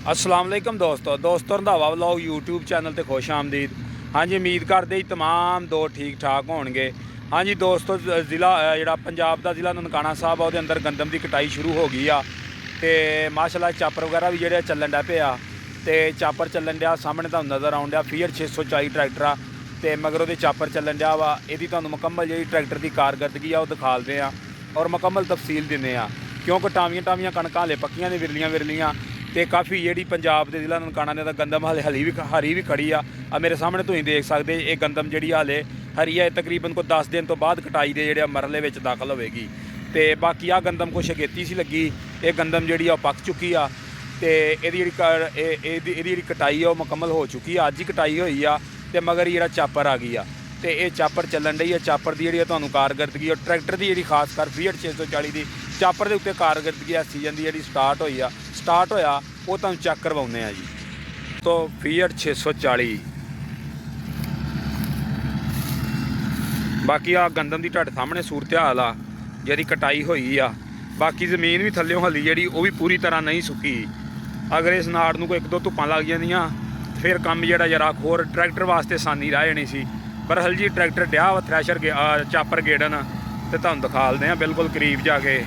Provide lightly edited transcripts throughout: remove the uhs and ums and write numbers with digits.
अस्सलाम वालेकुम दोस्तों रंधावा व्लॉग यूट्यूब चैनल ते खुश आमदीद। हाँ जी, उम्मीद करते ही तमाम दो ठीक ठाक होणगे। हाँ जी दोस्तों, जिला जिहड़ा पंजाब का जिला ननकाना साहब आ, अंदर गंदम की कटाई शुरू हो गई आ ते माशाअल्लाह चापर वगैरह भी जिहड़े चलन डै पे आ ते चापर चलन दिया सामने तुहानूं नज़र आउण दिया फीयर 640 ट्रैक्टर आ ते मगर उहदे चापर चलन दिया वा। इहदी तुहानूं मुकम्मल जिहड़ी ट्रैक्टर की कारकरदगी आ दिखालदे आ और मुकम्मल तफसील दिंदे आ, क्योंकि टावियां कणकां हले पक्कियां ने विरलियां तो काफ़ी जी पंजाब के जिला ननकाना ने गंदम हरी भी खड़ी आ मेरे सामने तुसीं देख सकते। ये गंदम जी हाले हरी है, तकरीबन को 10 दिन तो बाद कटाई के जोड़े मरले में दाखिल होगी। तो बाकी आ गंदम कुछ अगेती सी लगी, ये गंदम जी पक चुकी आ तो ये कटाई है मुकम्मल हो चुकी है। अज ही कटाई हुई आ तो मगर ही चापर आ गई आ तो ये चापर चलन रही है। चापर की जी कारकरदगी और ट्रैक्टर की जी खासकर फीयर 640 की चापर के उत्ते कारकरदगी इस सीजन की जी स्टार्ट होया वो तुहानूं चेक करवाउने आ जी। तो फीयर 640 बाकी आ गंदम की तुहाडे सामने सूरत हाल आ जी कटाई हुई आ। बाकी जमीन भी थल्लों हली जी वो भी पूरी तरह नहीं सुकी। अगर इस नाड़ नूं कोई एक दो धुप्पां लग जांदियां फिर काम जिहड़ा जरा होर ट्रैक्टर वास्ते आसानी रह जानी सी। पर हल जी ट्रैक्टर डिया वा थ्रैशर चापर गेड़न तो तुहानूं दिखालदे आ बिल्कुल करीब जाके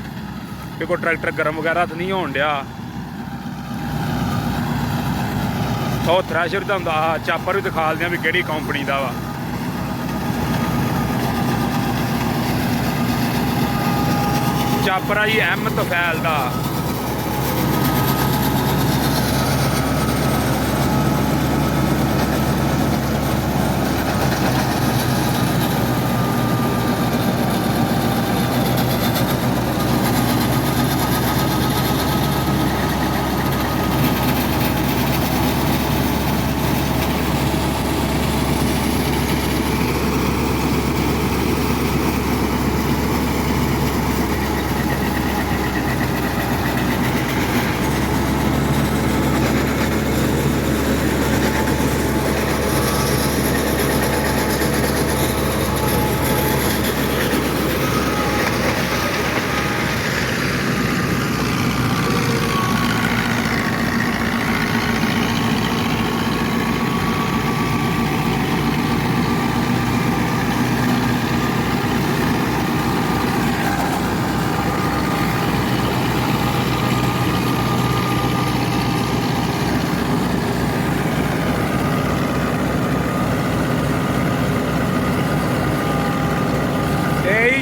कि कोई ट्रैक्टर गर्म वगैरह तो नहीं होण डिया। तो थ्रैशर तुहानूं चापर भी दिखालदे आ भी किहड़ी कंपनी दा वा। चापर आ जी एम तफैल दा।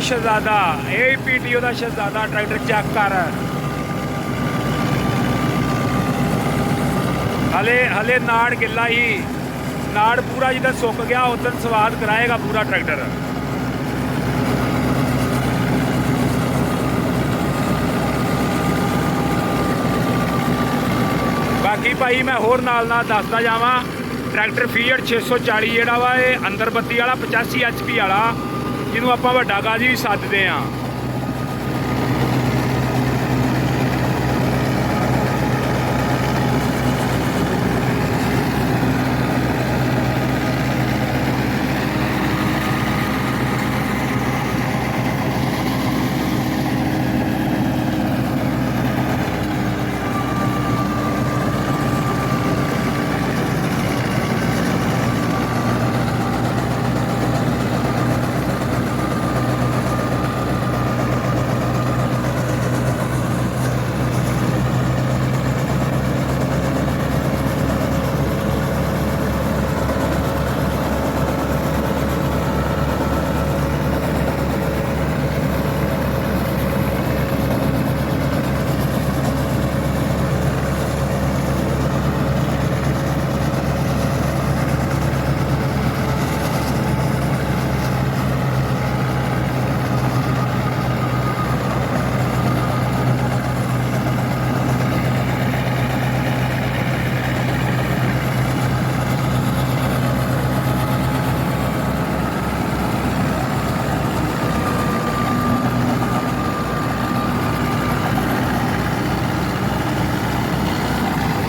शहजादा यही PTO का शहजादा ट्रैक्टर चेक कर। हले नाड़ गिला ही, नाड़ पूरा जिधर सुक गया उधर स्वाद कराएगा पूरा ट्रैक्टर। बाकी भाई मैं होर नाल दसदा जावां ट्रैक्टर फीयर 640 जिहड़ा वा अंदर बत्ती वाला 85 HP वाला जिन्हों आप वड्डा गाजी भी सदते हैं।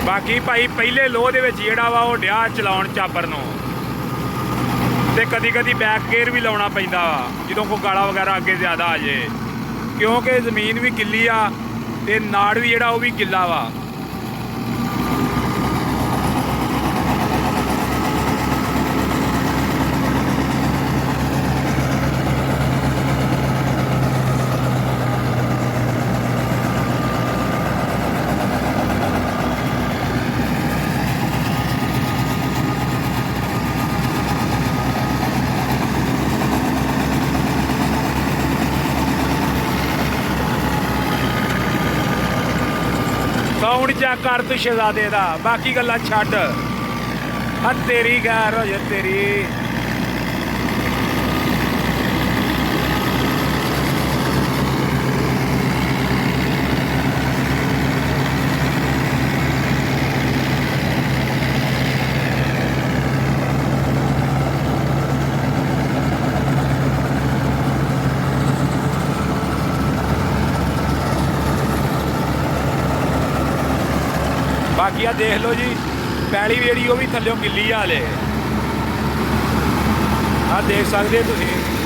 बाकी भाई पहले लोह दे विच जिहड़ा वा वो डिया चलाउण चापर नूं ते कदी कदी बैक गेयर भी लाउणा पैंदा वा जदों कोई गाला वगैरह अगे ज़्यादा आ जाए, क्योंकि ज़मीन भी गिल्ली आ ते नाड़ भी जिहड़ा वो भी गिल्ला वा। ਚੈੱਕ ਕਰ ਤੂੰ ਸ਼ਹਿਜ਼ਾਦੇ ਦਾ, ਬਾਕੀ ਗੱਲਾਂ ਛੱਡ। ਆ ਤੇਰੀ ਗੈਰ ਹੋ ਜੇ ਤੇਰੀ। ਬਾਕੀ ਆ ਦੇਖ ਲਓ ਜੀ, ਪੈਲੀ ਜਿਹੜੀ ਉਹ ਵੀ ਥੱਲਿਓਂ ਗਿੱਲੀ ਆ ਹਲੇ, ਆ ਦੇਖ ਸਕਦੇ ਤੁਸੀਂ।